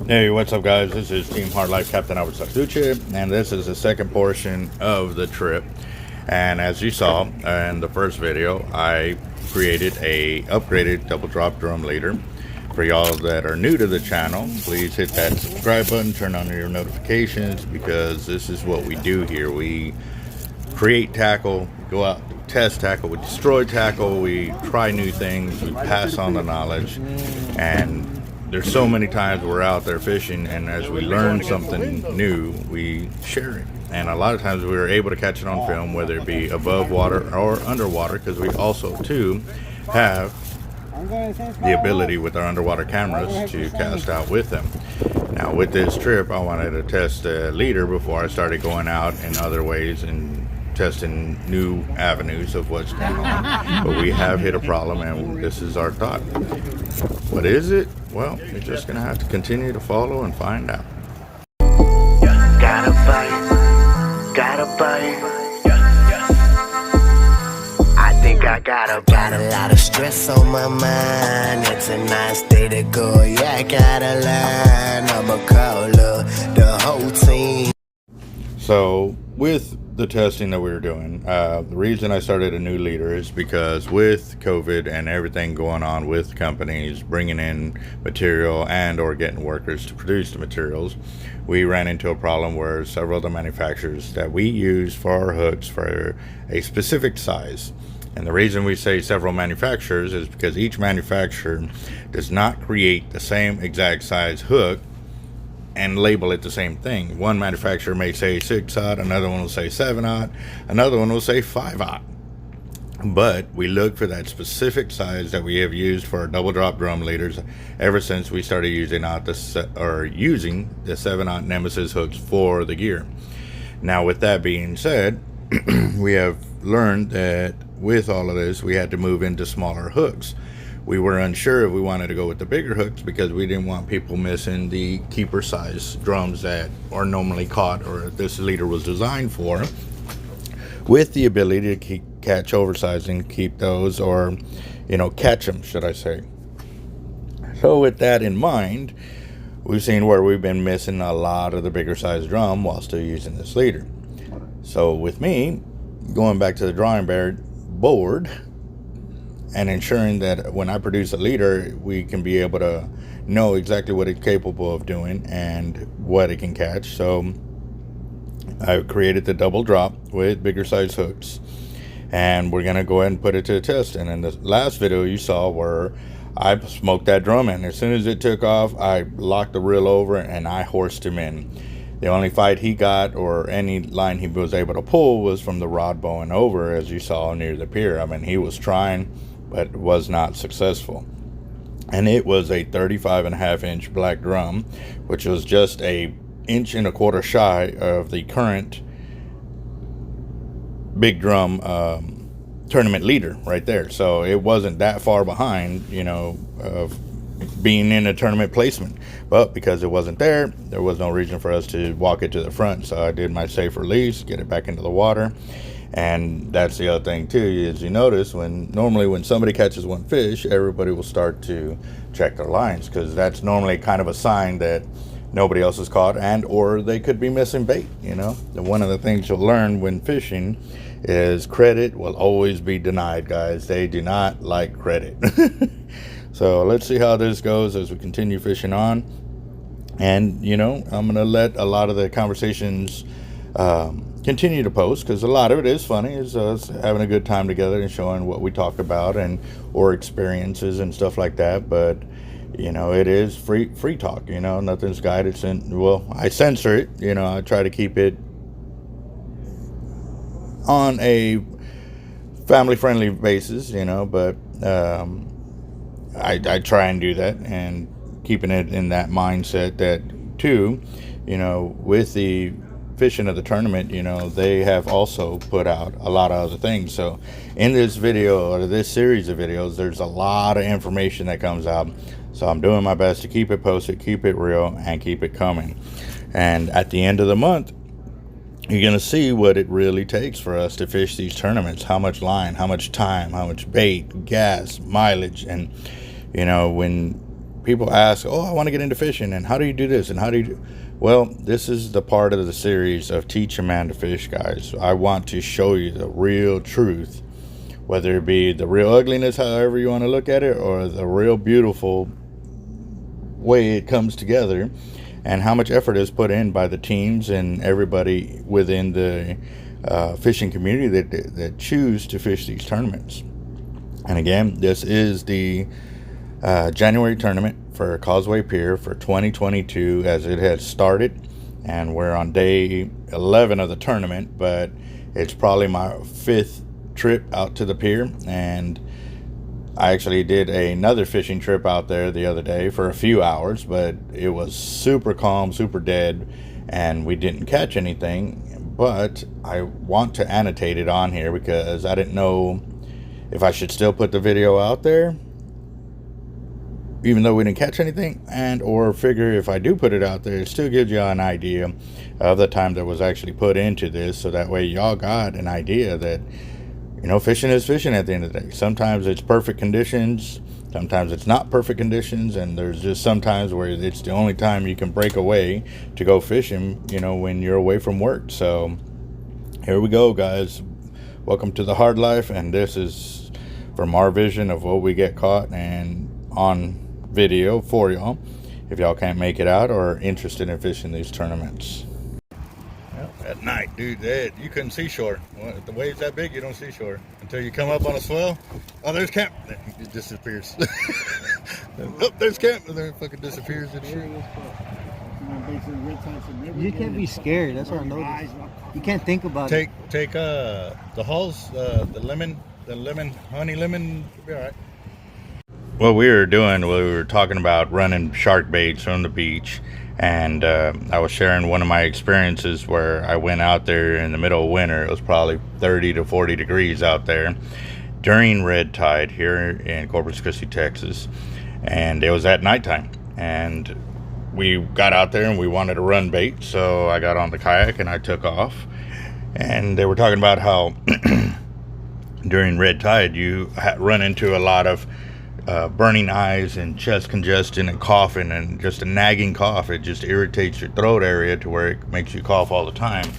Hey, what's up, guys? This is Team Hard Life Captain Alberto Zertuche, and this is the second portion of the trip. And as you saw in the first video, I created a upgraded double drop drum leader. For y'all that are new to the channel, please hit that subscribe button, turn on your notifications, because this is what we do here. We create tackle, go out, test tackle, we destroy tackle, we try new things, we pass on the knowledge. And there's so many times we're out there fishing, and as we learn something new, we share it. And a lot of times we were able to catch it on film, whether it be above water or underwater, because we also too have the ability with our underwater cameras to cast out with them. Now with this trip, I wanted to test a leader before I started going out in other ways and testing new avenues of what's going on. But we have hit a problem, and this is our thought. What is it? Well, you're just gonna have to continue to follow and find out. Gotta bite. I think I got a lot of stress on my mind. It's a nice day to go. Yeah, I gotta learn. I'ma call up the whole team. So with the testing that we were doing, the reason I started a new leader is because with COVID and everything going on with companies bringing in material and or getting workers to produce the materials, we ran into a problem where several of the manufacturers that we use for our hooks for a specific size. And the reason we say several manufacturers is because each manufacturer does not create the same exact size hook and label it the same thing. One manufacturer may say 6/0, another one will say 7/0, another one will say 5/0. But we look for that specific size that we have used for our double drop drum leaders ever since we started using the 7/0 Nemesis hooks for the gear. Now with that being said, we have learned that with all of this, we had to move into smaller hooks. We were unsure if we wanted to go with the bigger hooks because we didn't want people missing the keeper size drums that are normally caught, or this leader was designed for, with the ability to catch oversized and keep those, or catch them, should I say. So with that in mind, we've seen where we've been missing a lot of the bigger size drum while still using this leader. So with me going back to the drawing board and ensuring that when I produce a leader, we can be able to know exactly what it's capable of doing and what it can catch. So I created the double drop with bigger size hooks, and we're gonna go ahead and put it to the test. And in the last video you saw where I smoked that drum in, as soon as it took off, I locked the reel over and I horsed him in. The only fight he got, or any line he was able to pull, was from the rod bowing over, as you saw near the pier. I mean, he was trying, but was not successful. And it was a 35.5-inch black drum, which was just a 1.25 inches shy of the current big drum tournament leader right there. So it wasn't that far behind, of being in a tournament placement. But because it wasn't there was no reason for us to walk it to the front. So I did my safe release, get it back into the water. And that's the other thing too, is you notice normally when somebody catches one fish, everybody will start to check their lines, because that's normally kind of a sign that nobody else is caught, and or they could be missing bait. And one of the things you'll learn when fishing is credit will always be denied, guys. They do not like credit. So let's see how this goes as we continue fishing on. And I'm gonna let a lot of the conversations continue to post, because a lot of it is funny, is us having a good time together and showing what we talk about or experiences and stuff like that. But it is free talk. Nothing's guided. I censor it. I try to keep it on a family friendly basis, but I try and do that, and keeping it in that mindset that too, with the fishing of the tournament, they have also put out a lot of other things. So in this video, or this series of videos, there's a lot of information that comes out. So I'm doing my best to keep it posted, keep it real, and keep it coming. And at the end of the month, you're going to see what it really takes for us to fish these tournaments. How much line, how much time, how much bait, gas, mileage. And when people ask, oh, I want to get into fishing, and how do you do this, and how do you do... Well, this is the part of the series of Teach a Man to Fish, guys. I want to show you the real truth, whether it be the real ugliness, however you want to look at it, or the real beautiful way it comes together, and how much effort is put in by the teams and everybody within the fishing community that choose to fish these tournaments. And again, this is the January tournament for Causeway Pier for 2022 as it has started, and we're on day 11 of the tournament, but it's probably my 5th trip out to the pier, and I actually did another fishing trip out there the other day for a few hours, but it was super calm, super dead, and we didn't catch anything. But I want to annotate it on here because I didn't know if I should still put the video out there even though we didn't catch anything, and or figure if I do put it out there, it still gives you an idea of the time that was actually put into this, so that way y'all got an idea that, you know, fishing is fishing at the end of the day. Sometimes it's perfect conditions, sometimes it's not perfect conditions, and there's just sometimes where it's the only time you can break away to go fishing, you know, when you're away from work. So here we go, guys. Welcome to the hard life, and this is from our vision of what we get caught and on video for y'all if y'all can't make it out or are interested in fishing these tournaments. Well, at night, dude, you couldn't see shore. Well, if the wave's that big, you don't see shore until you come up on a swell. Oh, there's camp. It disappears. Oh, there's camp, and then it fucking disappears and shit. You can't be scared. That's what I noticed. You can't think about it. Take the hulls, the lemon, honey lemon. Will be all right. What we were doing, we were talking about running shark baits on the beach, and I was sharing one of my experiences where I went out there in the middle of winter. It was probably 30 to 40 degrees out there during red tide here in Corpus Christi, Texas, and it was at nighttime, and we got out there and we wanted to run bait, so I got on the kayak and I took off, and they were talking about how during red tide you run into a lot of burning eyes and chest congestion and coughing and just a nagging cough. It just irritates your throat area to where it makes you cough all the time.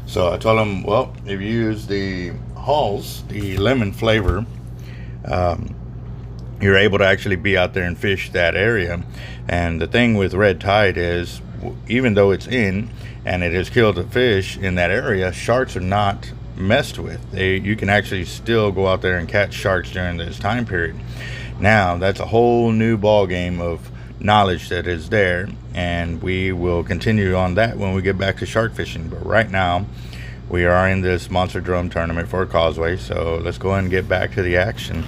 So I told them, well, if you use the hulls, the lemon flavor, you're able to actually be out there and fish that area. And the thing with red tide is, even though it's in and it has killed a fish in that area, sharks are not messed with. You can actually still go out there and catch sharks during this time period. Now that's a whole new ball game of knowledge that is there, and we will continue on that when we get back to shark fishing. But right now we are in this monster drum tournament for Causeway, so let's go ahead and get back to the action.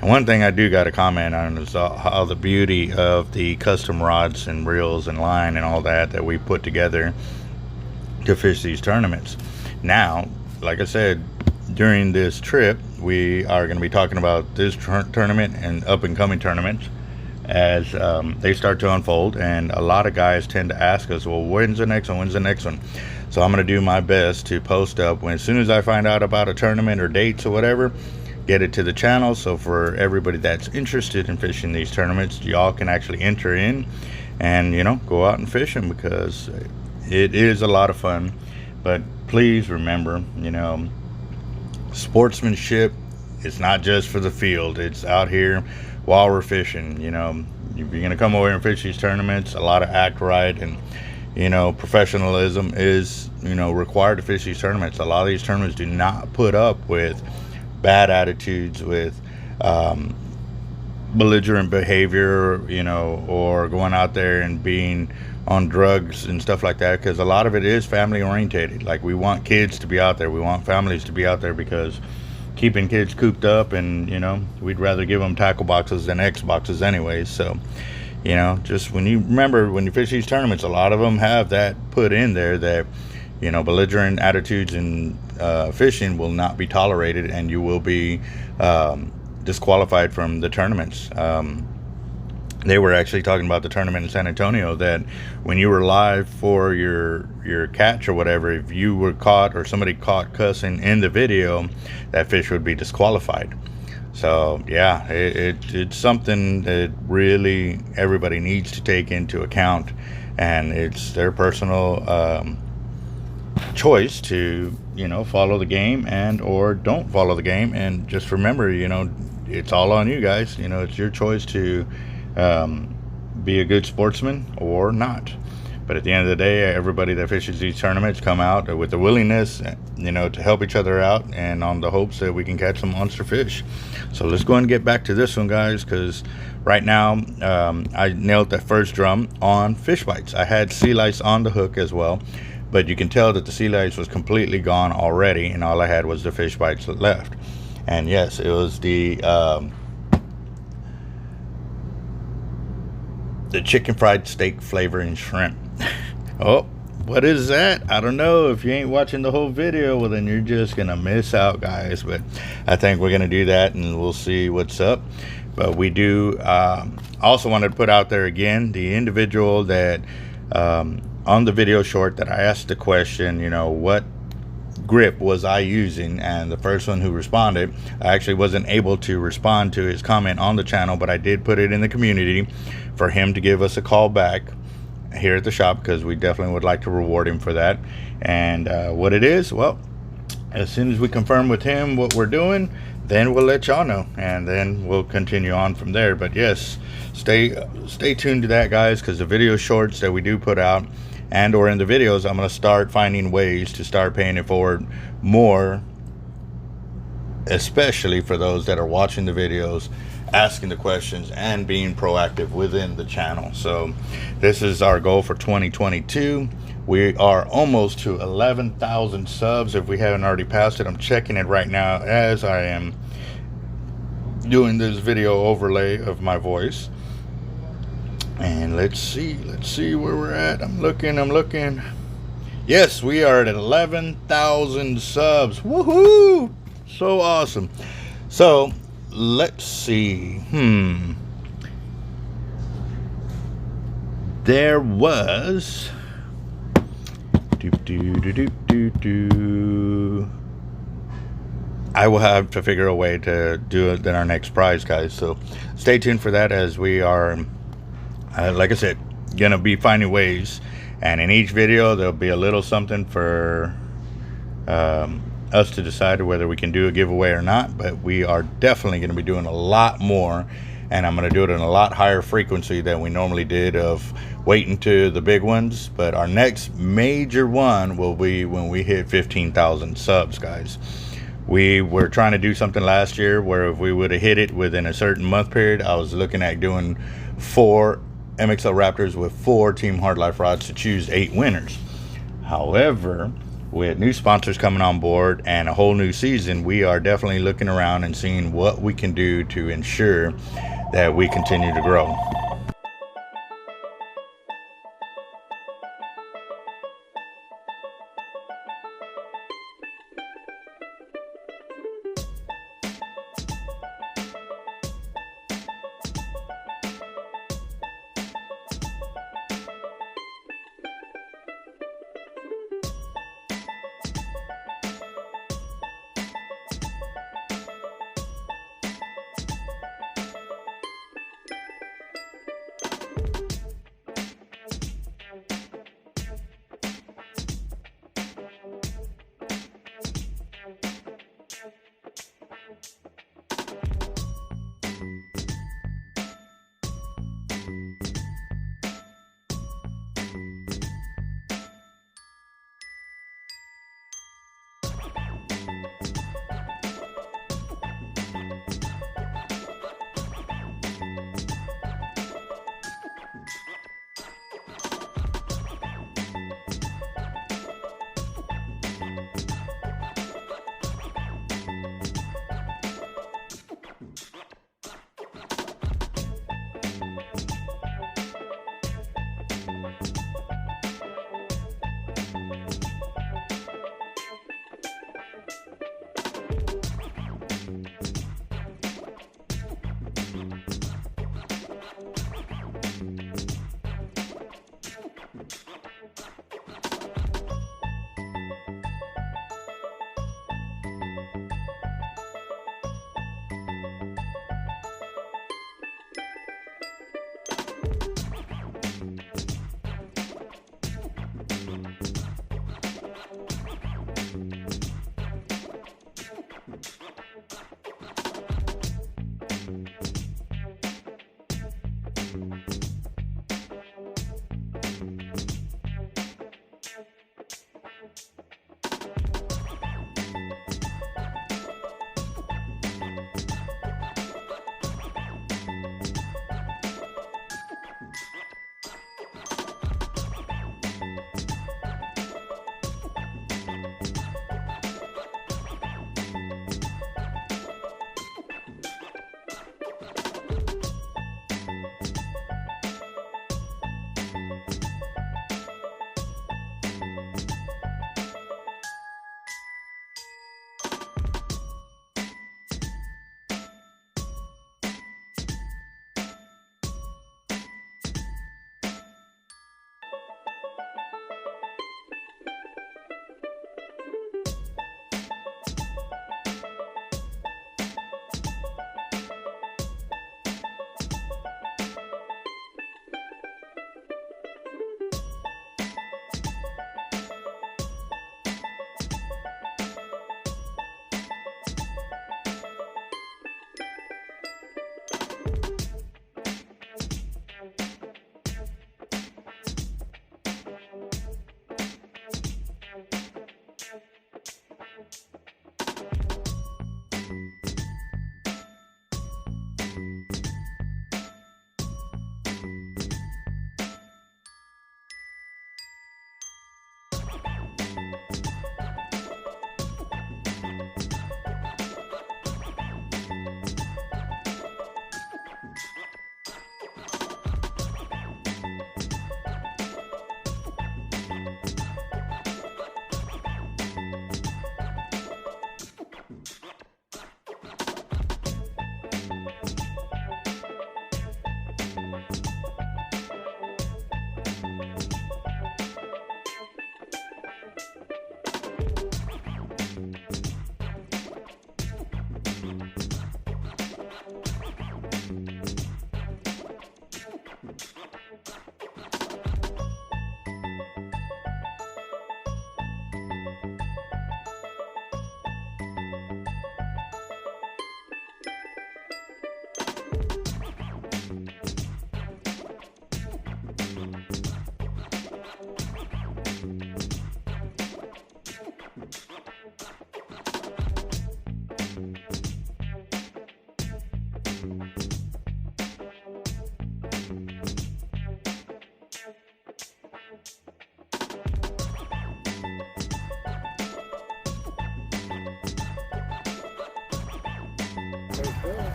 And one thing I do got to comment on is how the beauty of the custom rods and reels and line and all that we put together to fish these tournaments. Now, like I said, during this trip, we are going to be talking about this tournament and up and coming tournaments as they start to unfold. And a lot of guys tend to ask us, well, when's the next one? When's the next one? So I'm going to do my best to post up as soon as I find out about a tournament or dates or whatever, get it to the channel. So for everybody that's interested in fishing these tournaments, y'all can actually enter in and, you know, go out and fish them, because it is a lot of fun. But please remember, you know, sportsmanship is not just for the field. It's out here while we're fishing. You know, if you're going to come over and fish these tournaments, a lot of act right and, you know, professionalism is, you know, required to fish these tournaments. A lot of these tournaments do not put up with bad attitudes, with belligerent behavior, you know, or going out there and being on drugs and stuff like that, because a lot of it is family orientated. Like, we want kids to be out there, we want families to be out there, because keeping kids cooped up, and, you know, we'd rather give them tackle boxes than Xboxes anyways. So, you know, just when you remember, when you fish these tournaments, a lot of them have that put in there that, you know, belligerent attitudes in fishing will not be tolerated, and you will be disqualified from the tournaments. They were actually talking about the tournament in San Antonio, that when you were live for your catch or whatever, if you were caught or somebody caught cussing in the video, that fish would be disqualified. So yeah, it's something that really everybody needs to take into account, and it's their personal choice to, you know, follow the game and or don't follow the game. And just remember, you know, it's all on you guys. You know, it's your choice to be a good sportsman or not. But at the end of the day, everybody that fishes these tournaments come out with the willingness, you know, to help each other out, and on the hopes that we can catch some monster fish. So let's go and get back to this one, guys, because right now I nailed that first drum on fish bites. I had sea lice on the hook as well, but you can tell that the sea lice was completely gone already, and all I had was the fish bites left. And yes, it was the chicken fried steak flavoring shrimp. Oh, what is that? I don't know. If you ain't watching the whole video, well, then you're just gonna miss out, guys. But I think we're gonna do that, and we'll see what's up. But we do also want to put out there again the individual that on the video short that I asked the question, you know, what grip was I using, and the first one who responded, I actually wasn't able to respond to his comment on the channel, but I did put it in the community for him to give us a call back here at the shop, because we definitely would like to reward him for that. And what it is, well, as soon as we confirm with him what we're doing, then we'll let y'all know, and then we'll continue on from there. But yes, stay tuned to that, guys, because the video shorts that we do put out, and or in the videos, I'm going to start finding ways to start paying it forward more, especially for those that are watching the videos, asking the questions, and being proactive within the channel. So this is our goal for 2022. We are almost to 11,000 subs if we haven't already passed it. I'm checking it right now as I am doing this video overlay of my voice. And let's see where we're at. I'm looking. Yes, we are at 11,000 subs. Woohoo! So awesome. So let's see. There was I will have to figure a way to do it in our next prize, guys. So stay tuned for that, as we are like I said, gonna be finding ways, and in each video there'll be a little something for us to decide whether we can do a giveaway or not. But we are definitely going to be doing a lot more, and I'm going to do it in a lot higher frequency than we normally did, of waiting to the big ones. But our next major one will be when we hit 15,000 subs, guys. We were trying to do something last year where if we would have hit it within a certain month period, I was looking at doing 4 MXL Raptors with 4 Team Hard Life rods to choose 8 winners. However, with new sponsors coming on board and a whole new season, we are definitely looking around and seeing what we can do to ensure that we continue to grow.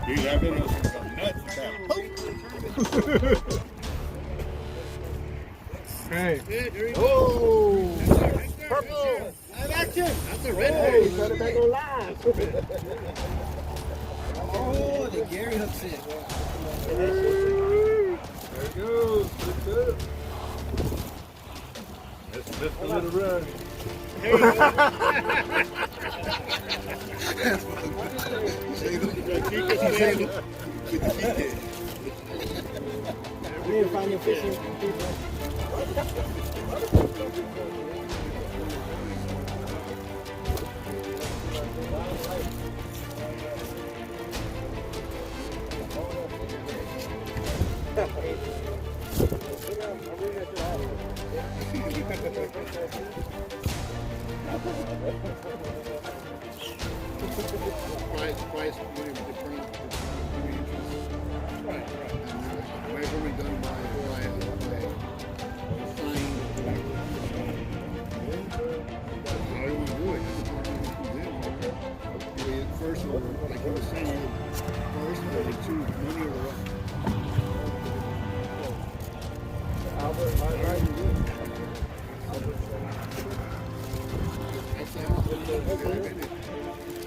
Dude, that video's gonna go nuts with that. Hey. Oh! Purple. Action! That's a red Hey, one. try to make no lies. Oh, the Gary hooks it. There it goes. Good. Just a little run. We didn't find your fishing people. Measurement done by how do we do it? First, like you were saying, first or the two, money or the rest. Albert, how do you do it? That's how it's been done.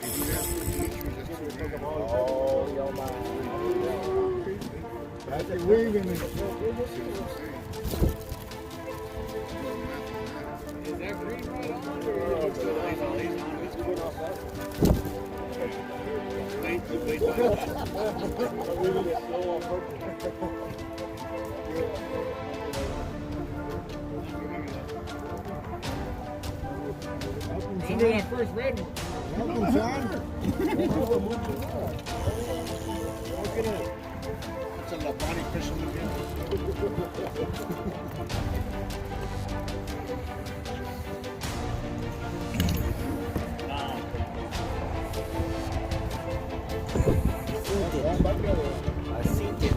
If you have to teach you, that's what we're talking about. Oh, yo, man. That's a weaving. Is that green right on? Under that first red one. Welcome, John. Look at it. It's a Labani fishing again. I seen it.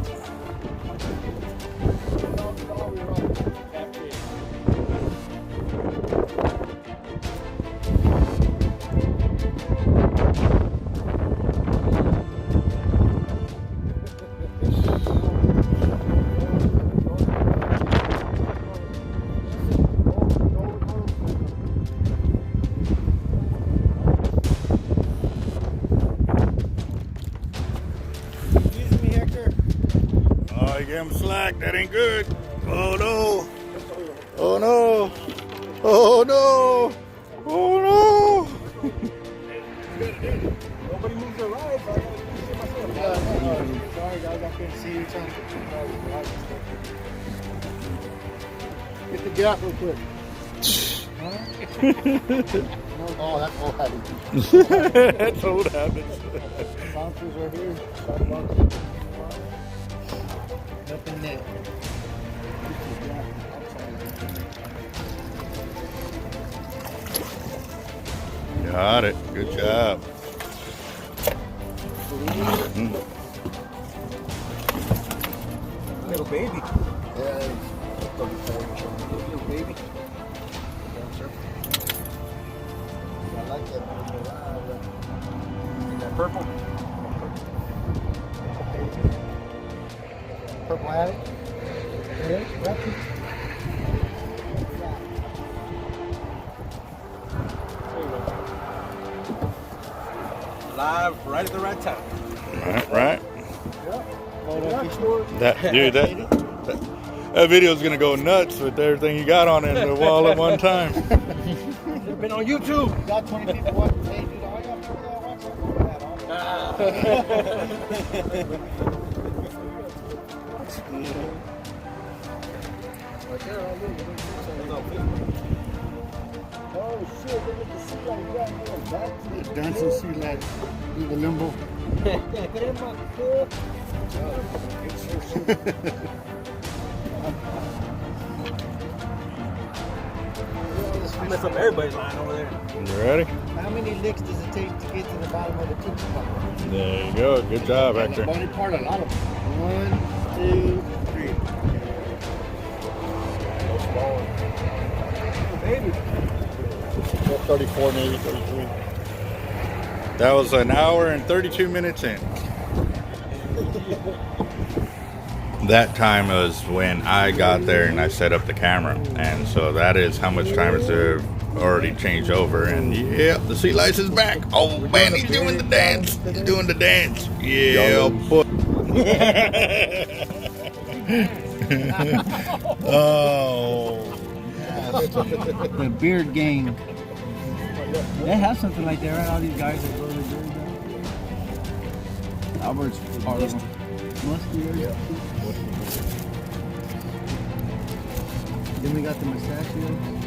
Excuse me, Hector. Oh, you gave him slack. That ain't good. Oh no. Oh no. Oh no. Oh no. Nobody moves their rides. I gotta see myself. Sorry, guys, I couldn't see you trying to get the gap real quick. Oh, that's all habits. That's old habits. Bouncers right here. Up in there. Got it. Good job. Little baby. Yeah, it's 34 inch. Little baby. I like that. That purple. Purple attic. Yeah, that's it. Live right at the right time. Right. Yeah. That dude, that video's gonna go nuts with everything you got on it in the wall at one time. It's been on YouTube. Got 20 people watching. Hey, dude, all you got to Oh shit, look at the sea on the back. Dancing sea lights. Do the limbo. Mess up everybody's line over there. You ready? How many licks does it take to get to the bottom of the tootsie pop? There you go. Good job, The Hector. body part, a lot of them. 1, 2, 3. Baby. 34 maybe, 33. That was an hour and 32 minutes in. That time was when I got there and I set up the camera, and so that is how much time has already changed over. And yeah, the sea lice is back. Oh man, he's doing the dance. He's doing the dance. Yeah, boy. Oh, The beard gang. They have something like that, right? All these guys that go to the beard gang. Albert's part of them. Muscular. Then we got the mustachios.